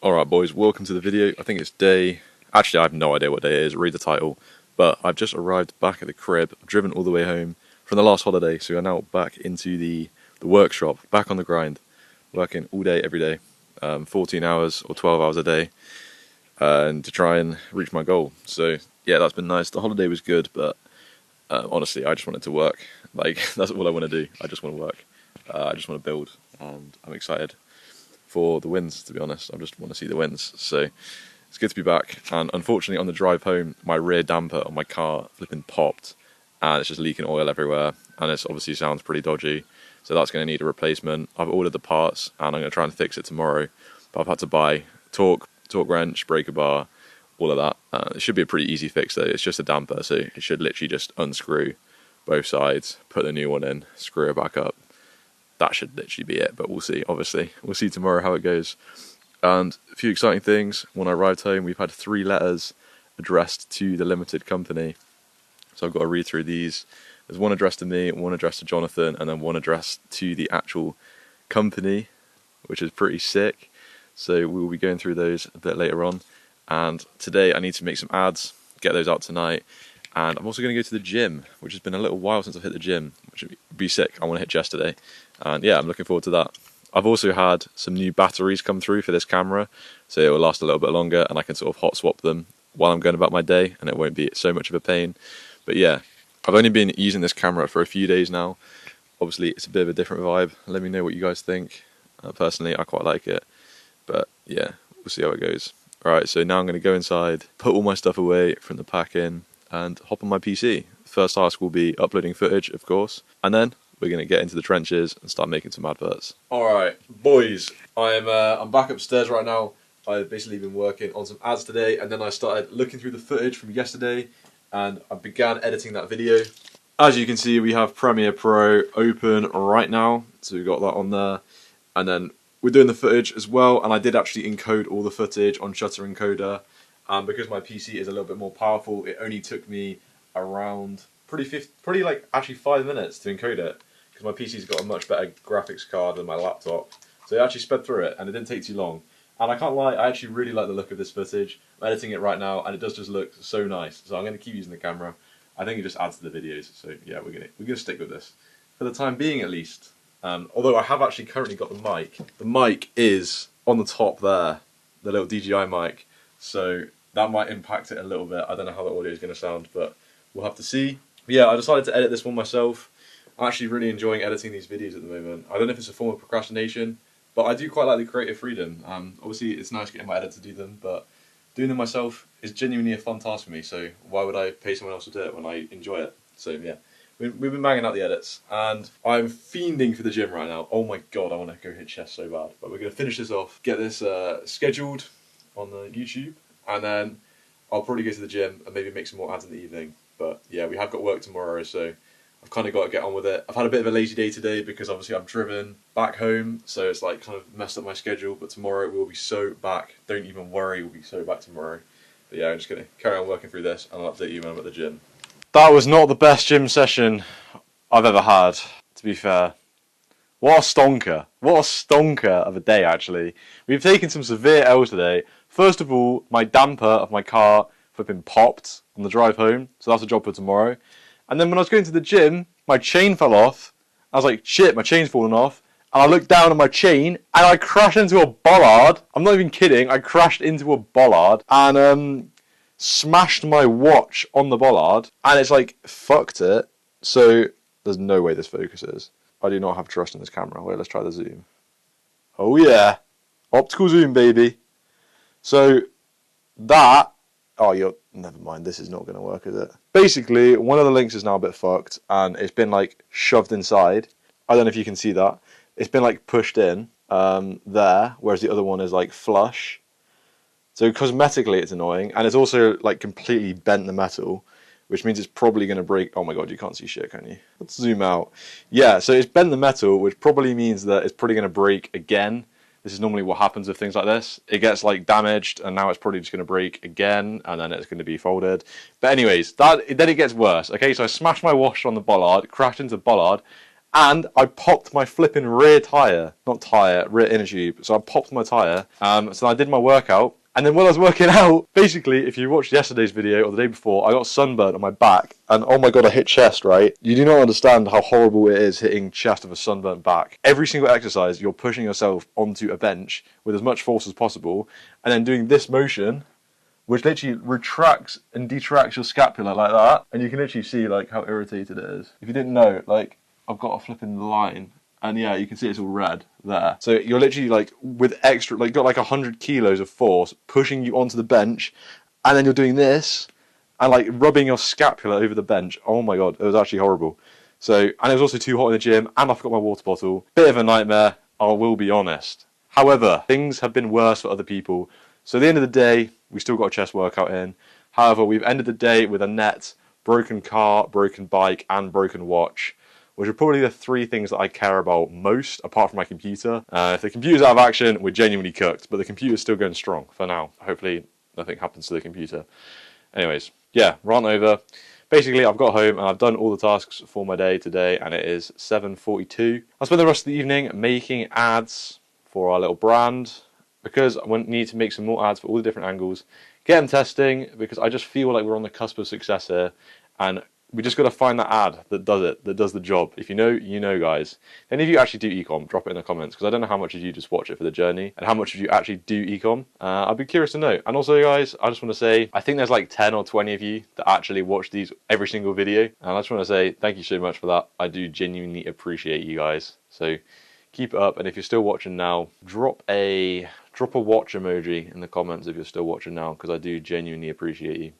Alright boys, welcome to the video. I think it's day... Actually I have no idea what day it is, read the title. But I've just arrived back at the crib. I've driven all the way home from the last holiday, so we're now back into the workshop, back on the grind. Working all day, every day. 14 hours or 12 hours a day. And to try and reach my goal. So yeah, that's been nice. The holiday was good, but honestly I just wanted to work. Like, that's all I want to do. I just want to work. I just want to build, and I'm excited for the wins, to be honest. I just want to see the wins. So it's good to be back. And unfortunately on the drive home, my rear damper on my car flipping popped and it's just leaking oil everywhere, and it obviously sounds pretty dodgy, so that's going to need a replacement. I've ordered the parts and I'm going to try and fix it tomorrow, but I've had to buy torque wrench, breaker bar, all of that. It should be a pretty easy fix though. It's just a damper, so it should literally just unscrew both sides, put the new one in, screw it back up. That should literally be it, but we'll see, obviously. We'll see tomorrow how it goes. And a few exciting things. When I arrived home, we've had 3 letters addressed to the limited company. So I've got to read through these. There's one addressed to me, one addressed to Jonathan, and then one addressed to the actual company, which is pretty sick. So we will be going through those a bit later on. And today I need to make some ads, get those out tonight. And I'm also going to go to the gym, which has been a little while since I've hit the gym, which would be sick. I want to hit chest today. And yeah, I'm looking forward to that. I've also had some new batteries come through for this camera, so it will last a little bit longer and I can sort of hot swap them while I'm going about my day and it won't be so much of a pain. But yeah, I've only been using this camera for a few days now. Obviously it's a bit of a different vibe. Let me know what you guys think. Personally, I quite like it. But yeah, we'll see how it goes. Alright, so now I'm going to go inside, put all my stuff away from the pack in, and hop on my PC. First task will be uploading footage, of course, and then we're going to get into the trenches and start making some adverts. Alright, boys, I'm back upstairs right now. I've basically been working on some ads today, and then I started looking through the footage from yesterday, and I began editing that video. As you can see, we have Premiere Pro open right now, so we've got that on there, and then we're doing the footage as well, and I did actually encode all the footage on Shutter Encoder. Because my PC is a little bit more powerful, it only took me around probably like actually 5 minutes to encode it, because my PC's got a much better graphics card than my laptop. So it actually sped through it, and it didn't take too long. And I can't lie, I actually really like the look of this footage. I'm editing it right now, and it does just look so nice. So I'm going to keep using the camera. I think it just adds to the videos. So yeah, we're gonna stick with this for the time being, at least. Although I have actually currently got the mic. The mic is on the top there, the little DJI mic. So that might impact it a little bit. I don't know how the audio is going to sound, but we'll have to see. But yeah, I decided to edit this one myself. I'm actually really enjoying editing these videos at the moment. I don't know if it's a form of procrastination, but I do quite like the creative freedom. Obviously, it's nice getting my editor to do them, but doing them myself is genuinely a fun task for me, so why would I pay someone else to do it when I enjoy it? So yeah, we've been banging out the edits, and I'm fiending for the gym right now. Oh my god, I want to go hit chest so bad. But we're going to finish this off, get this scheduled on the YouTube, and then I'll probably go to the gym and maybe make some more ads in the evening. But yeah, we have got work tomorrow, so I've kind of got to get on with it. I've had a bit of a lazy day today because obviously I've driven back home, so it's like kind of messed up my schedule. But tomorrow we'll be so back. Don't even worry, we'll be so back tomorrow. But yeah, I'm just going to carry on working through this, and I'll update you when I'm at the gym. That was not the best gym session I've ever had, to be fair. What a stonker. What a stonker of a day, actually. We've taken some severe L's today. First of all, my damper of my car flipping popped on the drive home, so that's a job for tomorrow. And then when I was going to the gym, my chain fell off. I was like, shit, my chain's fallen off. And I looked down at my chain, and I crashed into a bollard. I'm not even kidding, I crashed into a bollard, and smashed my watch on the bollard, and it's like, fucked it. So, there's no way this focuses. I do not have trust in this camera. Wait, let's try the zoom. Oh yeah, optical zoom, baby. So that, never mind, this is not going to work, is it? Basically, one of the links is now a bit fucked, and it's been like shoved inside. I don't know if you can see that. It's been like pushed in there, whereas the other one is like flush. So cosmetically it's annoying, and it's also like completely bent the metal, which means it's probably going to break. Oh my god, you can't see shit, can you? Let's zoom out. Yeah, so it's bent the metal, which probably means that it's probably going to break again. This is normally what happens with things like this. It gets like damaged, and now it's probably just going to break again, and then it's going to be folded. But anyways, then it gets worse. Okay, so I smashed my washer on the bollard, crashed into the bollard, And I popped my flipping rear tyre, not tyre, rear inner tube. So I popped my tyre. So I did my workout. And then while I was working out, basically, if you watched yesterday's video or the day before, I got sunburned on my back. And oh my God, I hit chest, right? You do not understand how horrible it is hitting chest of a sunburnt back. Every single exercise, you're pushing yourself onto a bench with as much force as possible. And then doing this motion, which literally retracts and detracts your scapula like that. And you can literally see like how irritated it is. If you didn't know, like I've got a flipping line. And yeah, you can see it's all red there. So you're literally like with extra, like got like 100 kilos of force pushing you onto the bench, and then you're doing this and like rubbing your scapula over the bench. Oh my God, it was actually horrible. So, and it was also too hot in the gym, and I forgot my water bottle. Bit of a nightmare, I will be honest. However, things have been worse for other people. So at the end of the day, we still got a chest workout in. However, we've ended the day with a net, broken car, broken bike, and broken watch, which are probably the three things that I care about most, apart from my computer. If the computer's out of action, we're genuinely cooked, but the computer's still going strong for now. Hopefully nothing happens to the computer. Anyways, yeah, rant over. Basically, I've got home and I've done all the tasks for my day today, and it is 7:42. I'll spend the rest of the evening making ads for our little brand, because I need to make some more ads for all the different angles, get them testing, because I just feel like we're on the cusp of success here, and we just got to find that ad that does it, that does the job. If you know, you know, guys. If any of you actually do ecom, drop it in the comments, because I don't know how much of you just watch it for the journey and how much of you actually do ecom. I'd be curious to know. And also, guys, I just want to say, I think there's like 10 or 20 of you that actually watch these every single video. And I just want to say thank you so much for that. I do genuinely appreciate you guys. So keep it up. And if you're still watching now, drop a watch emoji in the comments if you're still watching now, because I do genuinely appreciate you.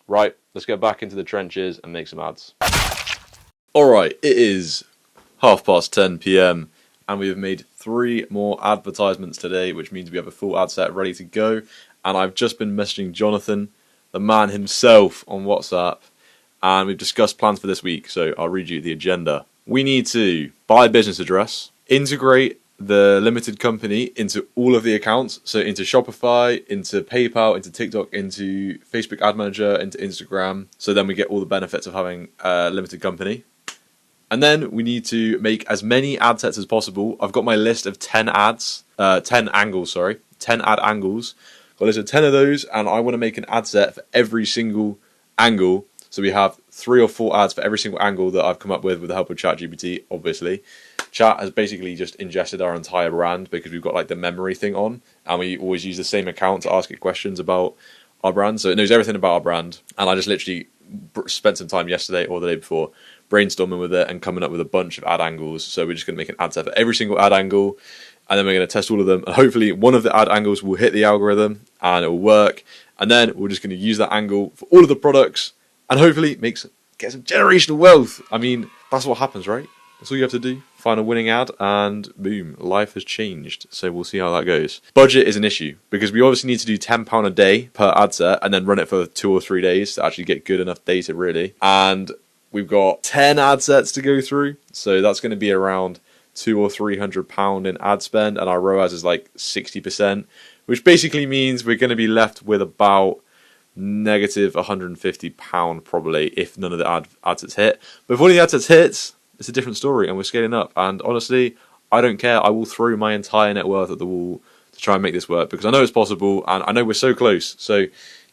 Right, let's get back into the trenches and make some ads. Alright, it is 10:30 PM and we have made 3 more advertisements today, which means we have a full ad set ready to go. And I've just been messaging Jonathan, the man himself, on WhatsApp, and we've discussed plans for this week, so I'll read you the agenda. We need to buy a business address, integrate the limited company into all of the accounts, so into Shopify, into PayPal, into TikTok, into Facebook Ad Manager, into Instagram, so then we get all the benefits of having a limited company. And then we need to make as many ad sets as possible. I've got my list of 10 ad angles. Got a list of 10 of those, and I want to make an ad set for every single angle. So we have 3 or 4 ads for every single angle that I've come up with the help of ChatGPT, obviously. Chat has basically just ingested our entire brand because we've got like the memory thing on, and we always use the same account to ask it questions about our brand. So it knows everything about our brand, and I just literally spent some time yesterday or the day before brainstorming with it and coming up with a bunch of ad angles. So we're just going to make an ad set for every single ad angle, and then we're going to test all of them, and hopefully one of the ad angles will hit the algorithm and it will work, and then we're just going to use that angle for all of the products and hopefully get some generational wealth. I mean, that's what happens, right? That's all you have to do. Find a winning ad and boom, life has changed. So we'll see how that goes. Budget is an issue because we obviously need to do £10 a day per ad set and then run it for 2 or 3 days to actually get good enough data, really. And we've got 10 ad sets to go through. So that's going to be around £200 or £300 in ad spend, and our ROAS is like 60%, which basically means we're going to be left with about negative £150 probably if none of the ad sets hit. But if one of the ad sets hits, it's a different story and we're scaling up. And honestly, I don't care. I will throw my entire net worth at the wall to try and make this work because I know it's possible and I know we're so close. So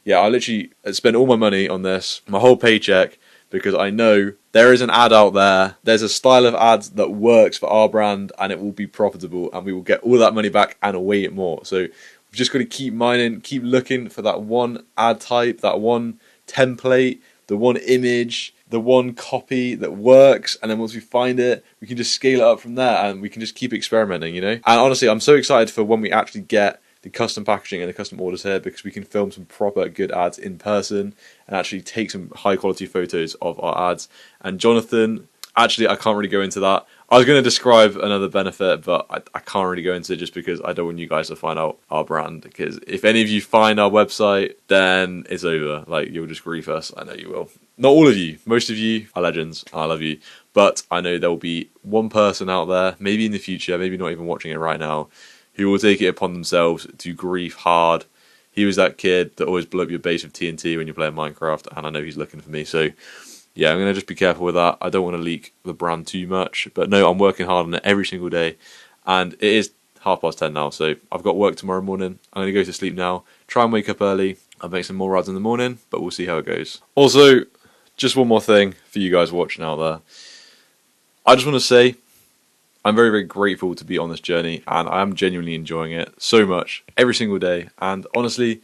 yeah, I literally spend all my money on this, my whole paycheck, because I know there is an ad out there. There's a style of ads that works for our brand and it will be profitable and we will get all that money back and away it more. So we've just got to keep mining, keep looking for that one ad type, that one template, the one image, the one copy that works, and then once we find it, we can just scale it up from there and we can just keep experimenting, you know? And honestly, I'm so excited for when we actually get the custom packaging and the custom orders here because we can film some proper good ads in person and actually take some high quality photos of our ads. And Jonathan, actually, I can't really go into that. I was going to describe another benefit, but I can't really go into it just because I don't want you guys to find out our brand. Because if any of you find our website, then it's over. Like, you'll just grief us. I know you will. Not all of you. Most of you are legends, and I love you. But I know there will be one person out there, maybe in the future, maybe not even watching it right now, who will take it upon themselves to grief hard. He was that kid that always blew up your base with TNT when you're playing Minecraft, and I know he's looking for me. So yeah, I'm going to just be careful with that. I don't want to leak the brand too much. But no, I'm working hard on it every single day. And it is 10:30 now, so I've got work tomorrow morning. I'm going to go to sleep now, try and wake up early. I'll make some more rides in the morning, but we'll see how it goes. Also, just one more thing for you guys watching out there. I just want to say I'm very, very grateful to be on this journey, and I am genuinely enjoying it so much every single day. And honestly,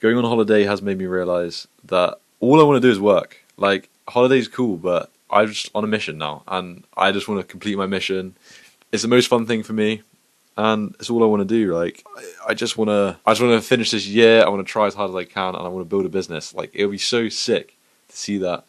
going on holiday has made me realise that all I want to do is work. Like, holiday's cool, but I'm just on a mission now, and I just want to complete my mission. It's the most fun thing for me, and it's all I want to do. Like, I just want to finish this year. I want to try as hard as I can, and I want to build a business. Like, it'll be so sick to see that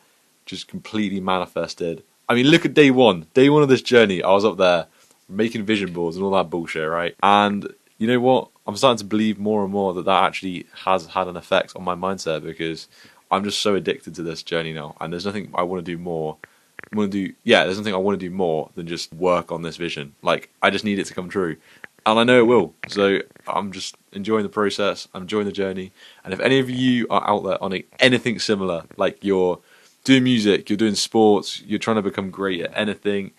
just completely manifested. I mean, look at day one. Day one of this journey, I was up there making vision boards and all that bullshit, right? And you know what? I'm starting to believe more and more that actually has had an effect on my mindset, because I'm just so addicted to this journey now, and there's nothing I want to do more. There's nothing I want to do more than just work on this vision. Like, I just need it to come true, and I know it will. So I'm just enjoying the process. I'm enjoying the journey. And if any of you are out there on anything similar, like you're doing music, you're doing sports, you're trying to become great at anything,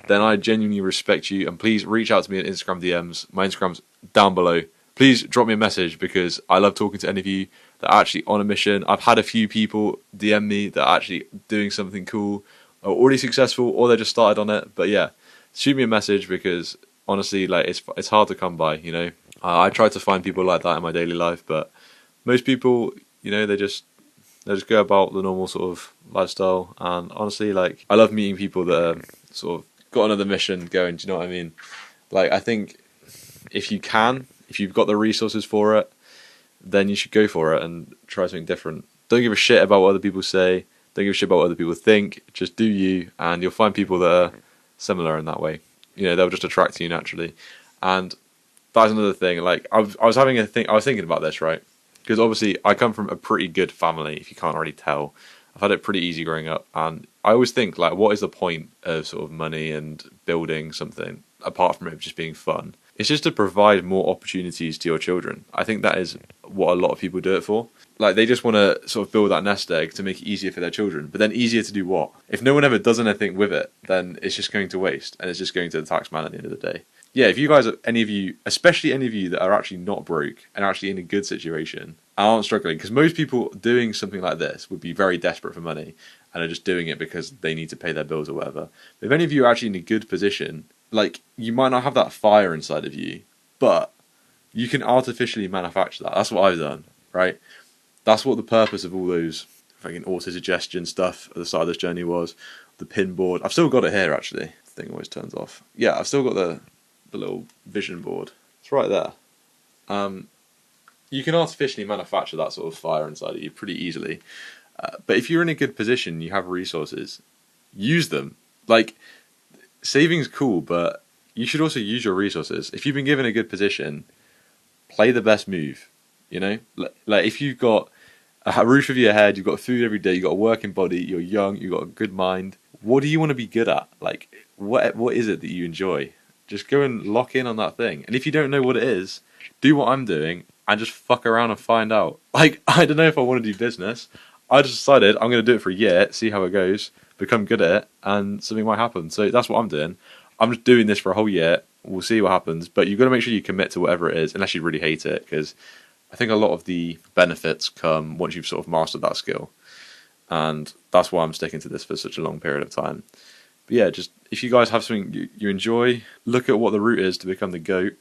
then I genuinely respect you. And please reach out to me on Instagram DMs. My Instagram's down below. Please drop me a message, because I love talking to any of you that are actually on a mission. I've had a few people DM me that are actually doing something cool, or already successful, or they just started on it. But yeah, shoot me a message, because honestly, like, it's hard to come by, you know. I try to find people like that in my daily life, but most people, you know, they just go about the normal sort of lifestyle. And honestly, like, I love meeting people that are sort of got another mission going. Do you know what I mean? Like, I think if you've got the resources for it, then you should go for it and try something different. Don't give a shit about what other people say. Don't give a shit about what other people think. Just do you, and you'll find people that are similar in that way. You know, they'll just attract to you naturally. And that's another thing. Like, I was thinking about this, right? Because obviously I come from a pretty good family, if you can't already tell. I've had it pretty easy growing up, and I always think, like, what is the point of sort of money and building something apart from it just being fun? It's just to provide more opportunities to your children. I think that is what a lot of people do it for. Like, they just want to sort of build that nest egg to make it easier for their children. But then easier to do what? If no one ever does anything with it, then it's just going to waste, and it's just going to the tax man at the end of the day. Yeah, if you guys, any of you, especially any of you that are actually not broke and are actually in a good situation, aren't struggling, because most people doing something like this would be very desperate for money and are just doing it because they need to pay their bills or whatever. But if any of you are actually in a good position, like, you might not have that fire inside of you, but you can artificially manufacture that. That's what I've done, right? That's what the purpose of all those fucking auto-suggestion stuff at the start of this journey was. The pin board. I've still got it here, actually. The thing always turns off. Yeah, I've still got the little vision board. It's right there. You can artificially manufacture that sort of fire inside of you pretty easily. But if you're in a good position, you have resources, use them. Like, saving's cool, but you should also use your resources. If you've been given a good position, play the best move. You know, like, if you've got a roof over your head, you've got food every day, you've got a working body, you're young, you've got a good mind. What do you want to be good at? Like, what is it that you enjoy? Just go and lock in on that thing. And if you don't know what it is, do what I'm doing and just fuck around and find out. Like, I don't know if I want to do business. I just decided I'm going to do it for a year, see how it goes, become good at it, and something might happen. So that's what I'm doing. I'm just doing this for a whole year. We'll see what happens. But you've got to make sure you commit to whatever it is, unless you really hate it, because I think a lot of the benefits come once you've sort of mastered that skill. And that's why I'm sticking to this for such a long period of time. But yeah, just if you guys have something you enjoy, look at what the route is to become the GOAT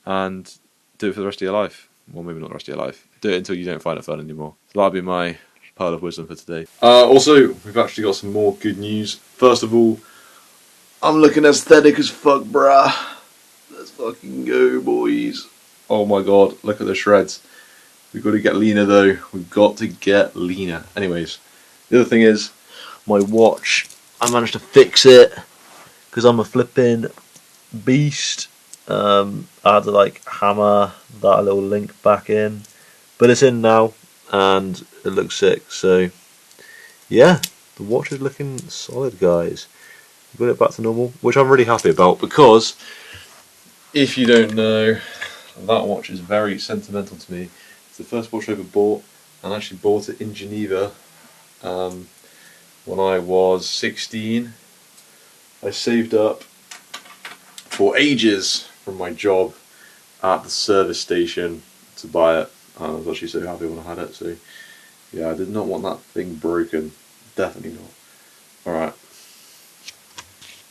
and do it for the rest of your life. Well, maybe not the rest of your life. Do it until you don't find it fun anymore. So that'll be my pearl of wisdom for today. Also, we've actually got some more good news. First of all, I'm looking aesthetic as fuck, bruh. Let's fucking go, boys. Oh my god, look at the shreds. We've got to get leaner though. We've got to get leaner. Anyways, the other thing is, my watch, I managed to fix it because I'm a flipping beast. I had to like hammer that little link back in, but it's in now and it looks sick. So yeah, the watch is looking solid, guys. Got it back to normal, which I'm really happy about, because if you don't know, that watch is very sentimental to me. It's the first watch I ever bought, and I actually bought it in Geneva. when I was 16. I saved up for ages from my job at the service station to buy it. And I was actually so happy when I had it. So yeah, I did not want that thing broken. Definitely not. Alright,